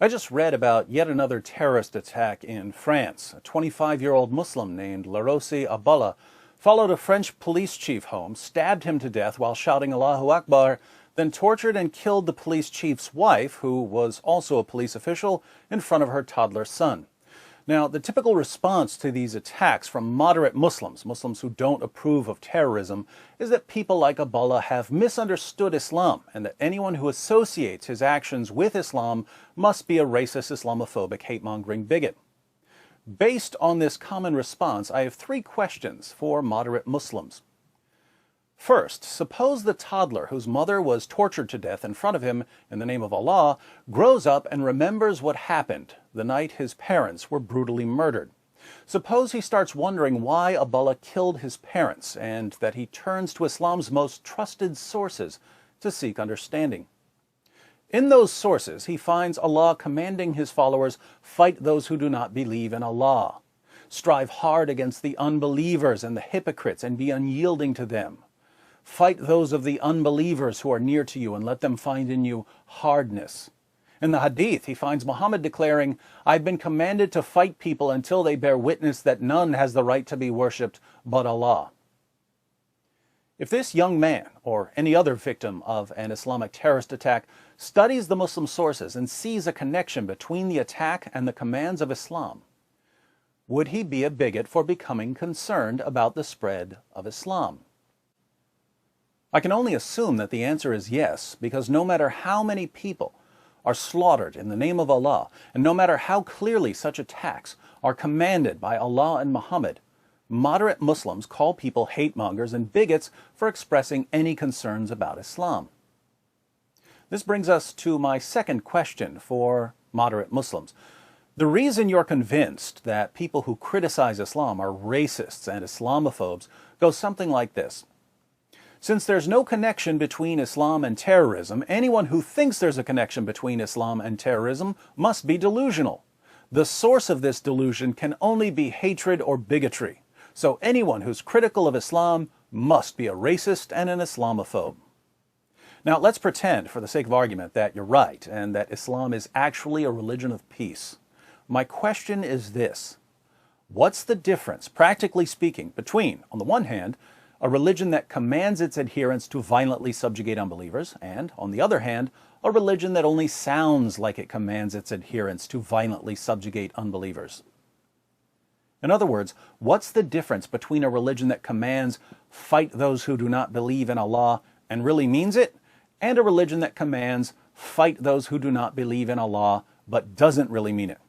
I just read about yet another terrorist attack in France. A 25-year-old Muslim named Larosi Abdallah followed a French police chief home, stabbed him to death while shouting Allahu Akbar, then tortured and killed the police chief's wife, who was also a police official, in front of her toddler son. Now, the typical response to these attacks from moderate Muslims who don't approve of terrorism, is that people like Abdallah have misunderstood Islam, and that anyone who associates his actions with Islam must be a racist, Islamophobic, hate-mongering bigot. Based on this common response, I have three questions for moderate Muslims. First, suppose the toddler whose mother was tortured to death in front of him in the name of Allah grows up and remembers what happened the night his parents were brutally murdered. Suppose he starts wondering why Abdallah killed his parents, and that he turns to Islam's most trusted sources to seek understanding. In those sources, he finds Allah commanding his followers, fight those who do not believe in Allah. Strive hard against the unbelievers and the hypocrites and be unyielding to them. Fight those of the unbelievers who are near to you and let them find in you hardness. In the Hadith, he finds Muhammad declaring, I've been commanded to fight people until they bear witness that none has the right to be worshipped but Allah. If this young man, or any other victim of an Islamic terrorist attack, studies the Muslim sources and sees a connection between the attack and the commands of Islam, would he be a bigot for becoming concerned about the spread of Islam? I can only assume that the answer is yes, because no matter how many people are slaughtered in the name of Allah, and no matter how clearly such attacks are commanded by Allah and Muhammad, moderate Muslims call people hate-mongers and bigots for expressing any concerns about Islam. This brings us to my second question for moderate Muslims. The reason you're convinced that people who criticize Islam are racists and Islamophobes goes something like this. Since there's no connection between Islam and terrorism, anyone who thinks there's a connection between Islam and terrorism must be delusional. The source of this delusion can only be hatred or bigotry. So anyone who's critical of Islam must be a racist and an Islamophobe. Now, let's pretend, for the sake of argument, that you're right and that Islam is actually a religion of peace. My question is this. What's the difference, practically speaking, between, on the one hand, a religion that commands its adherents to violently subjugate unbelievers, and, on the other hand, a religion that only sounds like it commands its adherents to violently subjugate unbelievers? In other words, what's the difference between a religion that commands, fight those who do not believe in Allah, and really means it, and a religion that commands, fight those who do not believe in Allah, but doesn't really mean it?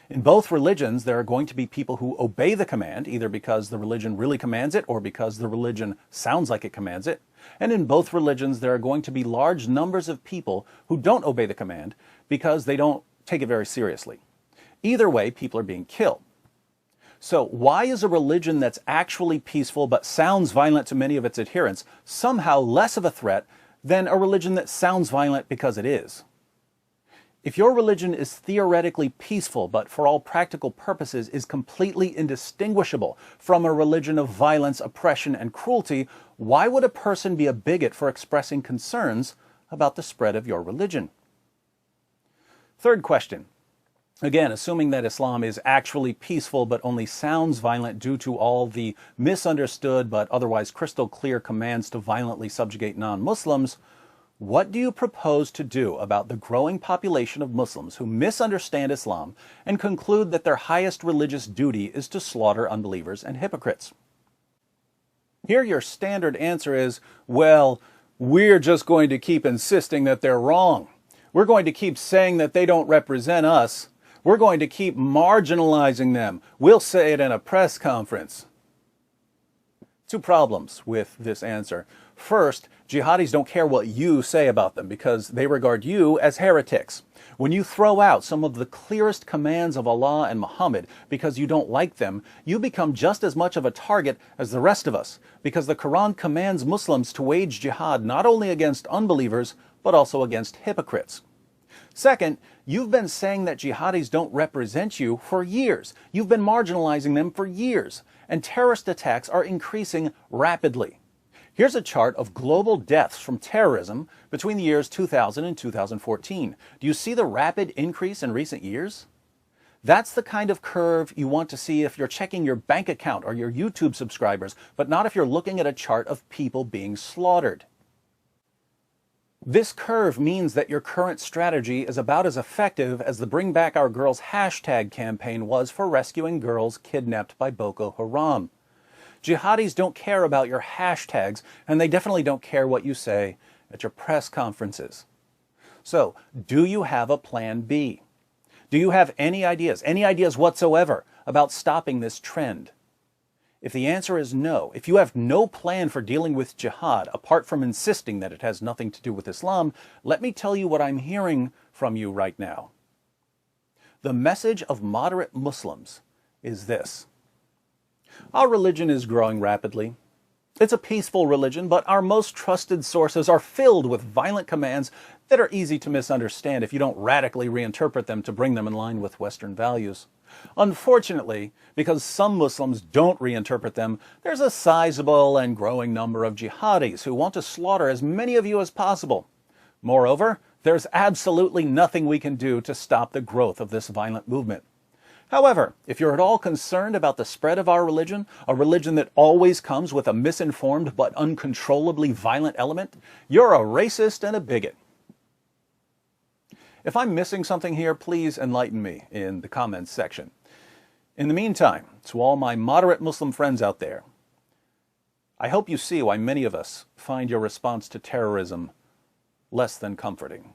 In both religions, there are going to be people who obey the command, either because the religion really commands it or because the religion sounds like it commands it. And in both religions, there are going to be large numbers of people who don't obey the command because they don't take it very seriously. Either way, people are being killed. So why is a religion that's actually peaceful but sounds violent to many of its adherents somehow less of a threat than a religion that sounds violent because it is? If your religion is theoretically peaceful, but for all practical purposes is completely indistinguishable from a religion of violence, oppression, and cruelty, why would a person be a bigot for expressing concerns about the spread of your religion? Third question. Again, assuming that Islam is actually peaceful but only sounds violent due to all the misunderstood but otherwise crystal clear commands to violently subjugate non-Muslims, what do you propose to do about the growing population of Muslims who misunderstand Islam and conclude that their highest religious duty is to slaughter unbelievers and hypocrites? Here your standard answer is, well, we're just going to keep insisting that they're wrong. We're going to keep saying that they don't represent us. We're going to keep marginalizing them. We'll say it in a press conference. Two problems with this answer. First, jihadis don't care what you say about them because they regard you as heretics. When you throw out some of the clearest commands of Allah and Muhammad because you don't like them, you become just as much of a target as the rest of us, because the Quran commands Muslims to wage jihad not only against unbelievers, but also against hypocrites. Second, you've been saying that jihadis don't represent you for years. You've been marginalizing them for years, and terrorist attacks are increasing rapidly. Here's a chart of global deaths from terrorism between the years 2000 and 2014. Do you see the rapid increase in recent years? That's the kind of curve you want to see if you're checking your bank account or your YouTube subscribers, but not if you're looking at a chart of people being slaughtered. This curve means that your current strategy is about as effective as the Bring Back Our Girls hashtag campaign was for rescuing girls kidnapped by Boko Haram. Jihadis don't care about your hashtags, and they definitely don't care what you say at your press conferences. So, do you have a plan B? Do you have any ideas whatsoever about stopping this trend? If the answer is no, if you have no plan for dealing with jihad apart from insisting that it has nothing to do with Islam, let me tell you what I'm hearing from you right now. The message of moderate Muslims is this: our religion is growing rapidly. It's a peaceful religion, but our most trusted sources are filled with violent commands that are easy to misunderstand if you don't radically reinterpret them to bring them in line with Western values. Unfortunately, because some Muslims don't reinterpret them, there's a sizable and growing number of jihadis who want to slaughter as many of you as possible. Moreover, there's absolutely nothing we can do to stop the growth of this violent movement. However, if you're at all concerned about the spread of our religion, a religion that always comes with a misinformed but uncontrollably violent element, you're a racist and a bigot. If I'm missing something here, please enlighten me in the comments section. In the meantime, to all my moderate Muslim friends out there, I hope you see why many of us find your response to terrorism less than comforting.